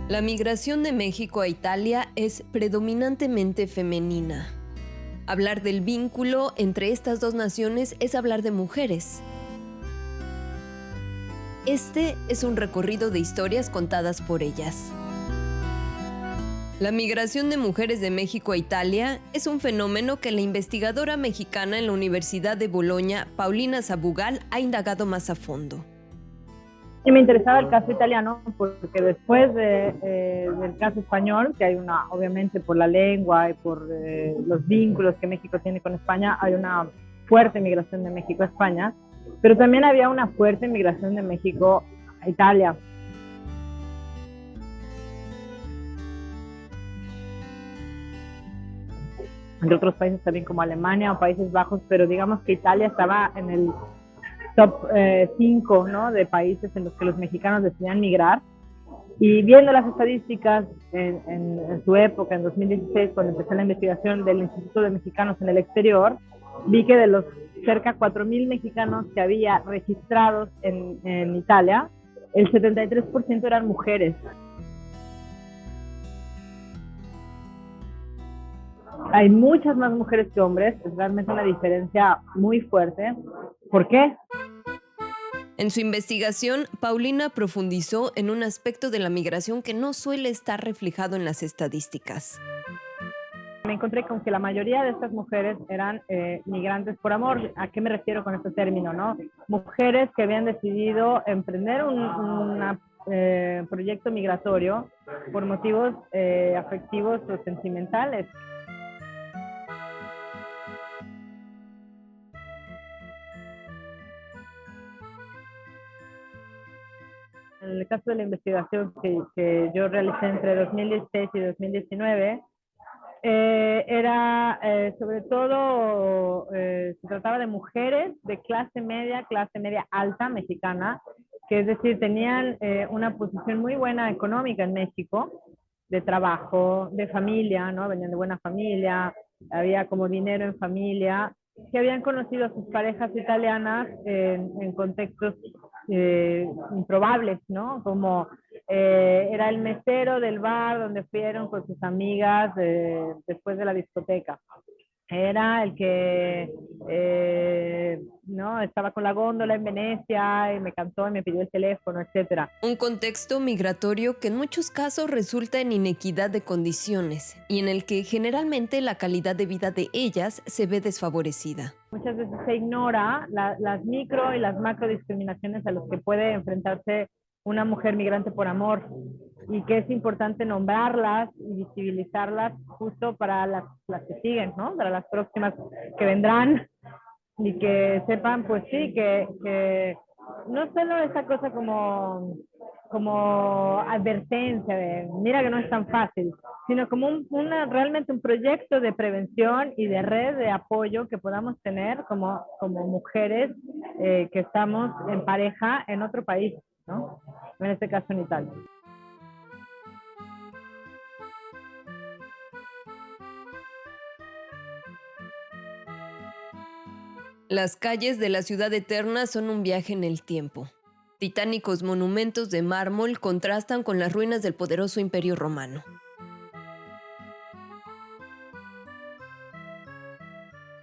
La migración de México a Italia es predominantemente femenina. Hablar del vínculo entre estas dos naciones es hablar de mujeres. Este es un recorrido de historias contadas por ellas. La migración de mujeres de México a Italia es un fenómeno que la investigadora mexicana en la Universidad de Bolonia, Paulina Sabugal, ha indagado más a fondo. Y me interesaba el caso italiano porque después del caso español, que hay una, obviamente por la lengua y por los vínculos que México tiene con España, hay una fuerte migración de México a España, pero también había una fuerte migración de México a Italia. Entre otros países también como Alemania o Países Bajos, pero digamos que Italia estaba en el top 5, ¿no?, de países en los que los mexicanos decidían migrar. Y viendo las estadísticas en su época, en 2016, cuando empecé la investigación del Instituto de Mexicanos en el Exterior, vi que de los cerca de 4,000 mexicanos que había registrados en Italia, el 73% eran mujeres. Hay muchas más mujeres que hombres, es realmente una diferencia muy fuerte. ¿Por qué? En su investigación, Paulina profundizó en un aspecto de la migración que no suele estar reflejado en las estadísticas. Me encontré con que la mayoría de estas mujeres eran migrantes por amor. ¿A qué me refiero con este término, no? Mujeres que habían decidido emprender un proyecto migratorio por motivos afectivos o sentimentales. En el caso de la investigación que yo realicé entre 2016 y 2019, era sobre todo, se trataba de mujeres de clase media alta mexicana, que es decir, tenían una posición muy buena económica en México, de trabajo, de familia, ¿no? Venían de buena familia, había como dinero en familia, que habían conocido a sus parejas italianas en contextos improbables, ¿no? Como era el mesero del bar donde fueron con sus amigas después de la discoteca. Era el que no estaba con la góndola en Venecia y me cantó y me pidió el teléfono, etcétera. Un contexto migratorio que en muchos casos resulta en inequidad de condiciones y en el que generalmente la calidad de vida de ellas se ve desfavorecida. Muchas veces se ignora las micro y las macro discriminaciones a las que puede enfrentarse una mujer migrante por amor, y que es importante nombrarlas y visibilizarlas justo para las que siguen, ¿no? Para las próximas que vendrán, y que sepan, pues sí, que no solo esa cosa como advertencia de mira que no es tan fácil, sino como realmente un proyecto de prevención y de red de apoyo que podamos tener como mujeres que estamos en pareja en otro país, ¿no? En este caso en Italia. Las calles de la ciudad eterna son un viaje en el tiempo. Titánicos monumentos de mármol contrastan con las ruinas del poderoso Imperio Romano.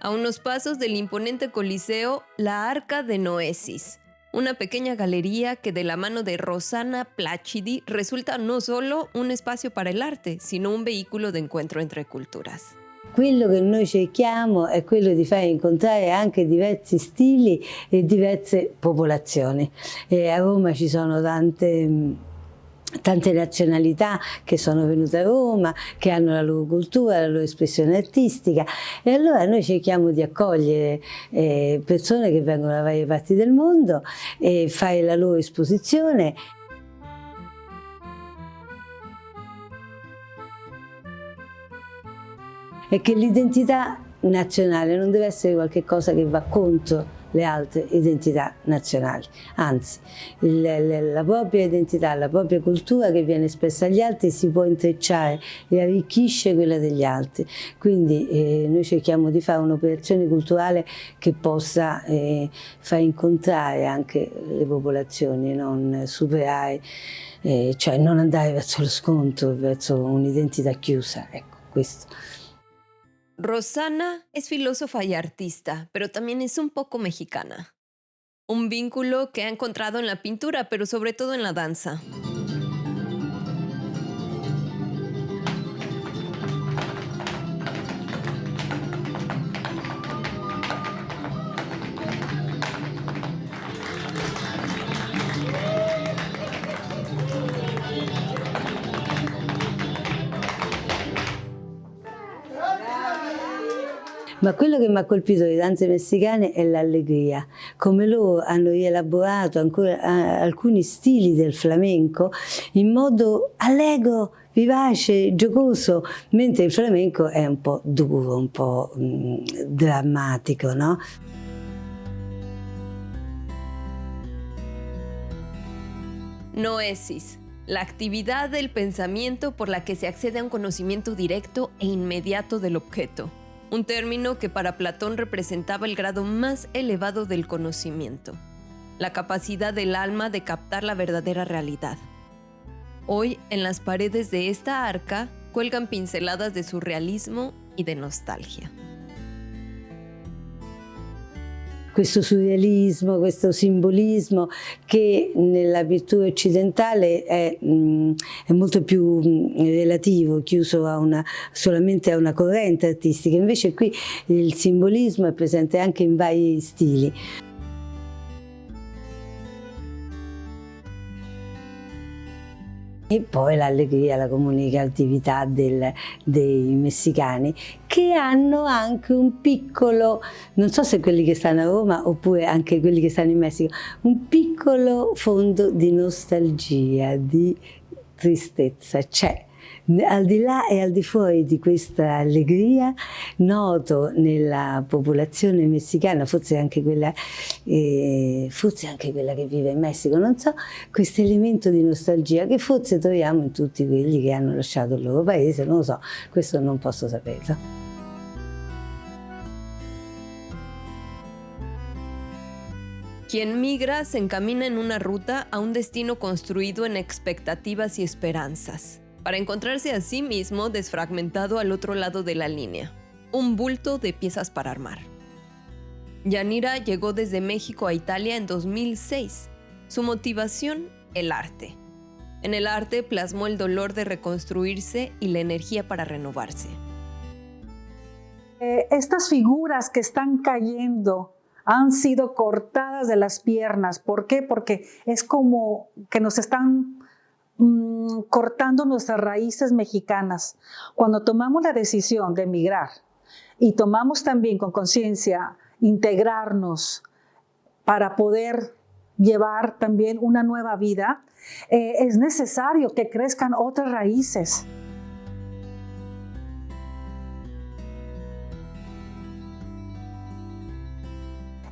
A unos pasos del imponente Coliseo, la Arca de Noesis, una pequeña galería que de la mano de Rossana Placidi resulta no solo un espacio para el arte, sino un vehículo de encuentro entre culturas. Quello che noi cerchiamo è quello di far incontrare anche diversi stili e diverse popolazioni. A Roma ci sono tante nazionalità che sono venute a Roma, che hanno la loro cultura, la loro espressione artistica, e allora noi cerchiamo di accogliere persone che vengono da varie parti del mondo e fare la loro esposizione. E che l'identità nazionale non deve essere qualcosa che va contro le altre identità nazionali, anzi la propria identità, la propria cultura che viene espressa agli altri si può intrecciare e arricchisce quella degli altri, quindi noi cerchiamo di fare un'operazione culturale che possa far incontrare anche le popolazioni, non superare, cioè non andare verso lo scontro, verso un'identità chiusa, ecco questo. Rosana es filósofa y artista, pero también es un poco mexicana. Un vínculo que ha encontrado en la pintura, pero sobre todo en la danza. Ma quello che mi ha colpito delle danze messicane è l'allegria, come loro hanno rielaborato ancora alcuni stili del flamenco in modo allegro, vivace, giocoso, mentre il flamenco è un po' duro, un po' drammatico, no? Noesis, la actividad del pensamiento por la que se accede a un conocimiento directo e inmediato del objeto. Un término que para Platón representaba el grado más elevado del conocimiento, la capacidad del alma de captar la verdadera realidad. Hoy, en las paredes de esta arca, cuelgan pinceladas de surrealismo y de nostalgia. Questo surrealismo, questo simbolismo che nella pittura occidentale è molto più relativo, chiuso solamente a una corrente artistica, invece qui il simbolismo è presente anche in vari stili. E poi l'allegria, la comunicatività dei messicani, che hanno anche un piccolo, non so se quelli che stanno a Roma oppure anche quelli che stanno in Messico, un piccolo fondo di nostalgia, di tristezza c'è. Al di là e al di fuori di questa allegria, noto nella popolazione messicana, forse anche quella che vive in Messico, non so, questo elemento di nostalgia che forse troviamo in tutti quelli che hanno lasciato il loro paese, non lo so, questo non posso saperlo. Quien migra se encamina en una ruta a un destino construido en expectativas y esperanzas, para encontrarse a sí mismo desfragmentado al otro lado de la línea, un bulto de piezas para armar. Yanira llegó desde México a Italia en 2006. Su motivación, el arte. En el arte plasmó el dolor de reconstruirse y la energía para renovarse. Estas figuras que están cayendo han sido cortadas de las piernas. ¿Por qué? Porque es como que nos están cortando nuestras raíces mexicanas. Cuando tomamos la decisión de emigrar y tomamos también con conciencia integrarnos para poder llevar también una nueva vida, es necesario que crezcan otras raíces.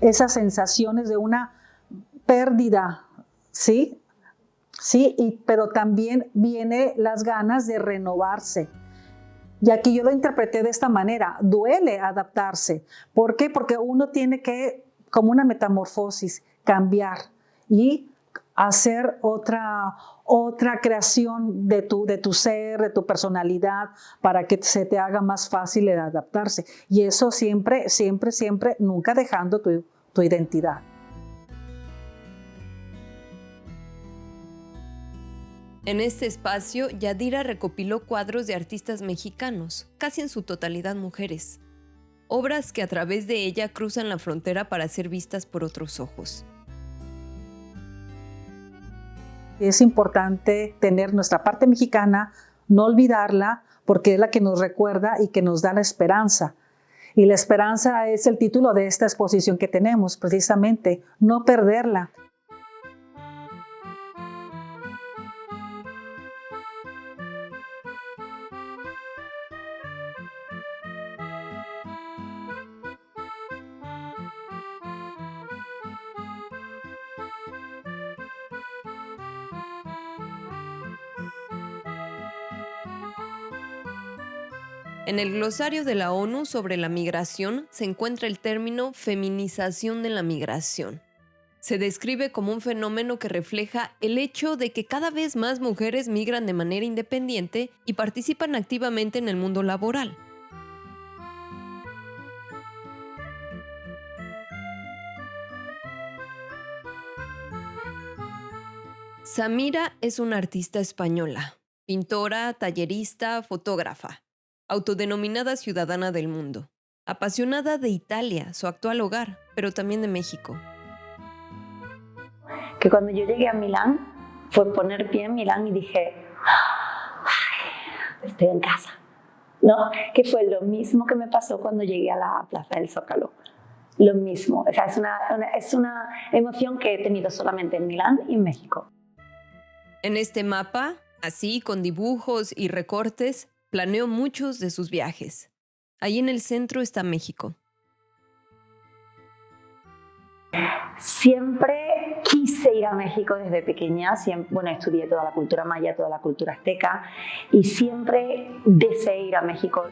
Esas sensaciones de una pérdida, ¿sí? Sí, pero también viene las ganas de renovarse. Y aquí yo lo interpreté de esta manera, duele adaptarse. ¿Por qué? Porque uno tiene que, como una metamorfosis, cambiar y hacer otra creación de tu ser, de tu personalidad, para que se te haga más fácil el adaptarse. Y eso siempre, siempre, siempre, nunca dejando tu identidad. En este espacio, Yadira recopiló cuadros de artistas mexicanos, casi en su totalidad mujeres. Obras que a través de ella cruzan la frontera para ser vistas por otros ojos. Es importante tener nuestra parte mexicana, no olvidarla, porque es la que nos recuerda y que nos da la esperanza. Y la esperanza es el título de esta exposición que tenemos, precisamente, no perderla. En el glosario de la ONU sobre la migración se encuentra el término feminización de la migración. Se describe como un fenómeno que refleja el hecho de que cada vez más mujeres migran de manera independiente y participan activamente en el mundo laboral. Samira es una artista española, pintora, tallerista, fotógrafa, autodenominada ciudadana del mundo, apasionada de Italia, su actual hogar, pero también de México. Que cuando yo llegué a Milán, fue poner pie en Milán y dije, "Ay, estoy en casa", ¿no? Que fue lo mismo que me pasó cuando llegué a la Plaza del Zócalo. Lo mismo, o sea, es una emoción que he tenido solamente en Milán y en México. En este mapa, así con dibujos y recortes, planeó muchos de sus viajes. Ahí en el centro está México. Siempre quise ir a México desde pequeña, estudié toda la cultura maya, toda la cultura azteca y siempre deseé ir a México.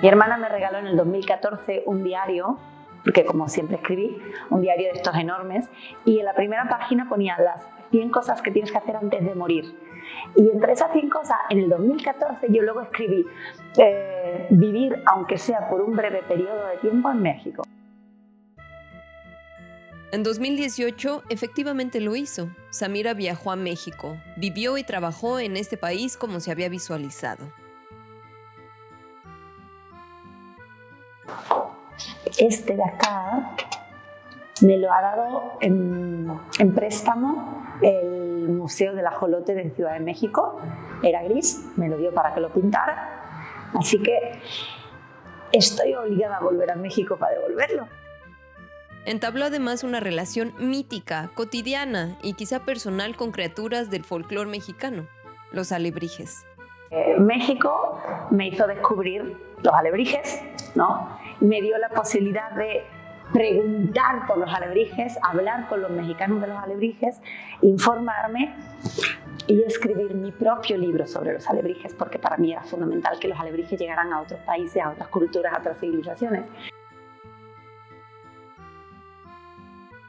Mi hermana me regaló en el 2014 un diario, porque como siempre escribí, un diario de estos enormes, y en la primera página ponía las 100 cosas que tienes que hacer antes de morir. Y entre esas 100 cosas, en el 2014 yo luego escribí vivir, aunque sea por un breve periodo de tiempo, en México. En 2018, efectivamente lo hizo. Samira viajó a México, vivió y trabajó en este país como se había visualizado. Este de acá me lo ha dado en préstamo el Museo del Ajolote de Ciudad de México. Era gris, me lo dio para que lo pintara. Así que estoy obligada a volver a México para devolverlo. Entabló además una relación mítica, cotidiana y quizá personal con criaturas del folclore mexicano, los alebrijes. México me hizo descubrir los alebrijes, ¿no? Y me dio la posibilidad de preguntar por los alebrijes, hablar con los mexicanos de los alebrijes, informarme y escribir mi propio libro sobre los alebrijes, porque para mí era fundamental que los alebrijes llegaran a otros países, a otras culturas, a otras civilizaciones.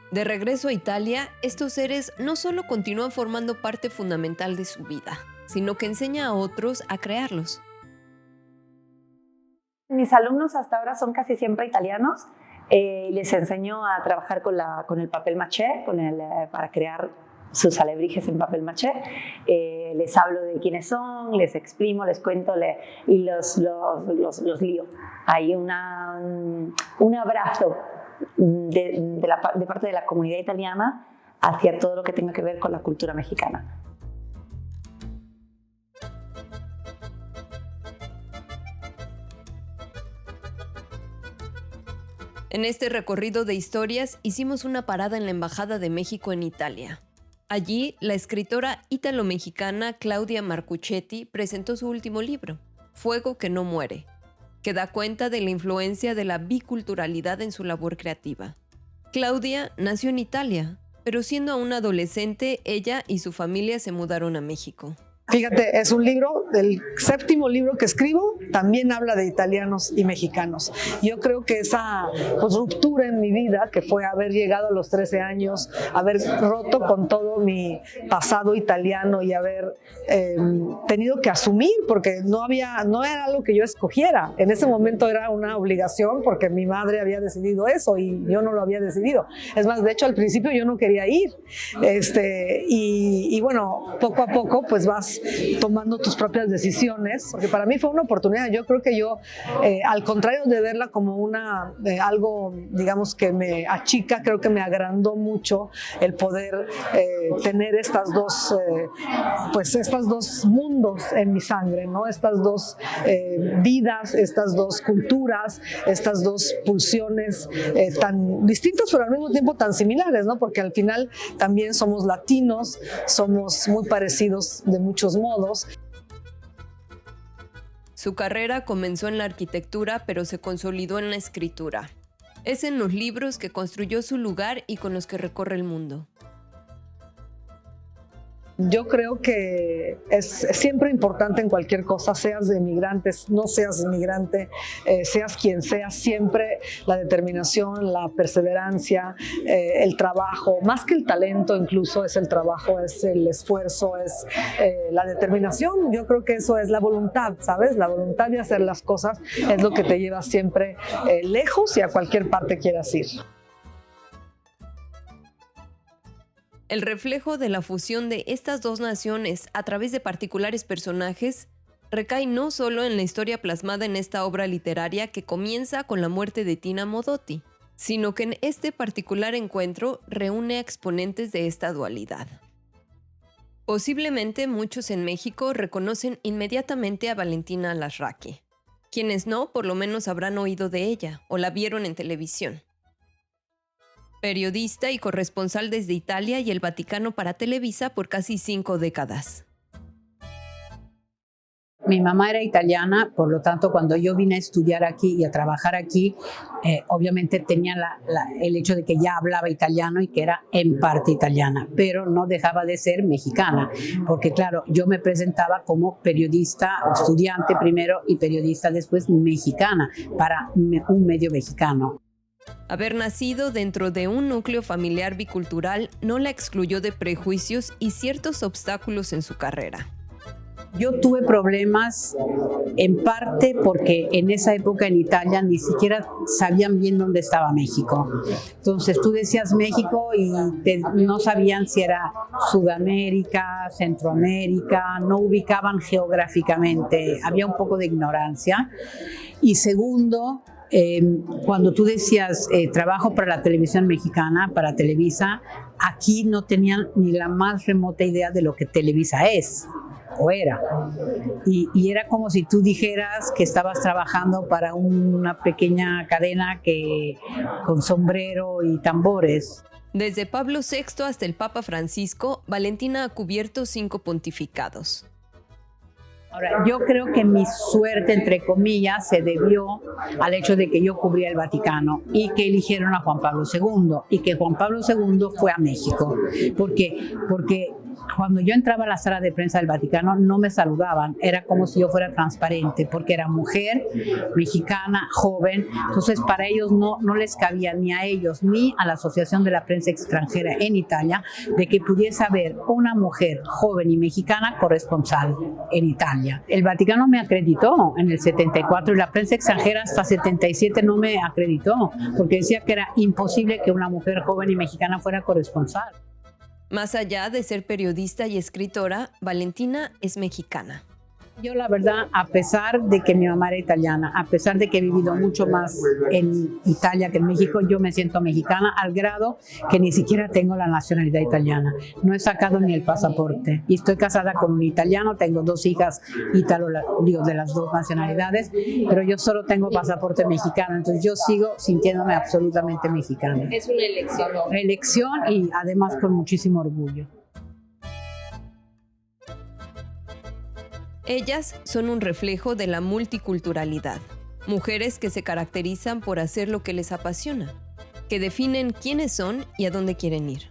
De regreso a Italia, estos seres no solo continúan formando parte fundamental de su vida, sino que enseña a otros a crearlos. Mis alumnos hasta ahora son casi siempre italianos. Les enseño a trabajar con el papel maché, para crear sus alebrijes en papel maché. Les hablo de quiénes son, les exprimo, les cuento y los lío. Hay un abrazo de parte de la comunidad italiana hacia todo lo que tenga que ver con la cultura mexicana. En este recorrido de historias hicimos una parada en la Embajada de México en Italia. Allí, la escritora ítalo-mexicana Claudia Marcuchetti presentó su último libro, Fuego que no muere, que da cuenta de la influencia de la biculturalidad en su labor creativa. Claudia nació en Italia, pero siendo aún adolescente, ella y su familia se mudaron a México. Fíjate, es un libro, el 7º libro que escribo, también habla de italianos y mexicanos. Yo creo que esa ruptura en mi vida, que fue haber llegado a los 13 años, haber roto con todo mi pasado italiano y haber tenido que asumir, porque no era algo que yo escogiera. En ese momento era una obligación porque mi madre había decidido eso y yo no lo había decidido. Es más, de hecho, al principio yo no quería ir. Y bueno, poco a poco pues vas tomando tus propias decisiones, porque para mí fue una oportunidad. Yo creo que yo, al contrario de verla como algo, digamos, que me achica, creo que me agrandó mucho el poder tener estos dos mundos en mi sangre, ¿no? Estas dos vidas, estas dos culturas, estas dos pulsiones tan distintas, pero al mismo tiempo tan similares, ¿no? Porque al final también somos latinos, somos muy parecidos de muchos modos. Su carrera comenzó en la arquitectura, pero se consolidó en la escritura. Es en los libros que construyó su lugar y con los que recorre el mundo. Yo creo que es siempre importante en cualquier cosa, seas de migrantes, no seas inmigrante, seas quien seas, siempre la determinación, la perseverancia, el trabajo, más que el talento incluso es el trabajo, es el esfuerzo, es la determinación. Yo creo que eso es la voluntad, ¿sabes? La voluntad de hacer las cosas es lo que te lleva siempre lejos y a cualquier parte quieras ir. El reflejo de la fusión de estas dos naciones a través de particulares personajes recae no solo en la historia plasmada en esta obra literaria que comienza con la muerte de Tina Modotti, sino que en este particular encuentro reúne a exponentes de esta dualidad. Posiblemente muchos en México reconocen inmediatamente a Valentina Alasraqui. Quienes no, por lo menos habrán oído de ella o la vieron en televisión. Periodista y corresponsal desde Italia y el Vaticano para Televisa por casi 5 décadas. Mi mamá era italiana, por lo tanto, cuando yo vine a estudiar aquí y a trabajar aquí, obviamente tenía el hecho de que ya hablaba italiano y que era en parte italiana, pero no dejaba de ser mexicana, porque claro, yo me presentaba como periodista, estudiante primero y periodista después mexicana, para un medio mexicano. Haber nacido dentro de un núcleo familiar bicultural no la excluyó de prejuicios y ciertos obstáculos en su carrera. Yo tuve problemas en parte porque en esa época en Italia ni siquiera sabían bien dónde estaba México. Entonces tú decías México y no sabían si era Sudamérica, Centroamérica, no ubicaban geográficamente, había un poco de ignorancia. Y segundo, cuando tú decías trabajo para la televisión mexicana, para Televisa, aquí no tenían ni la más remota idea de lo que Televisa es o era. Y era como si tú dijeras que estabas trabajando para una pequeña cadena con sombrero y tambores. Desde Pablo VI hasta el Papa Francisco, Valentina ha cubierto 5 pontificados. Ahora, yo creo que mi suerte, entre comillas, se debió al hecho de que yo cubría el Vaticano y que eligieron a Juan Pablo II y que Juan Pablo II fue a México. Porque cuando yo entraba a la sala de prensa del Vaticano no me saludaban, era como si yo fuera transparente, porque era mujer, mexicana, joven, entonces para ellos no les cabía ni a ellos ni a la Asociación de la Prensa Extranjera en Italia de que pudiese haber una mujer joven y mexicana corresponsal en Italia. El Vaticano me acreditó en el 74 y la prensa extranjera hasta 77 no me acreditó, porque decía que era imposible que una mujer joven y mexicana fuera corresponsal. Más allá de ser periodista y escritora, Valentina es mexicana. Yo la verdad, a pesar de que mi mamá era italiana, a pesar de que he vivido mucho más en Italia que en México, yo me siento mexicana al grado que ni siquiera tengo la nacionalidad italiana. No he sacado ni el pasaporte y estoy casada con un italiano, tengo 2 hijas de las 2 nacionalidades, pero yo solo tengo pasaporte mexicano, entonces yo sigo sintiéndome absolutamente mexicana. Es una elección. Elección y además con muchísimo orgullo. Ellas son un reflejo de la multiculturalidad. Mujeres que se caracterizan por hacer lo que les apasiona, que definen quiénes son y a dónde quieren ir.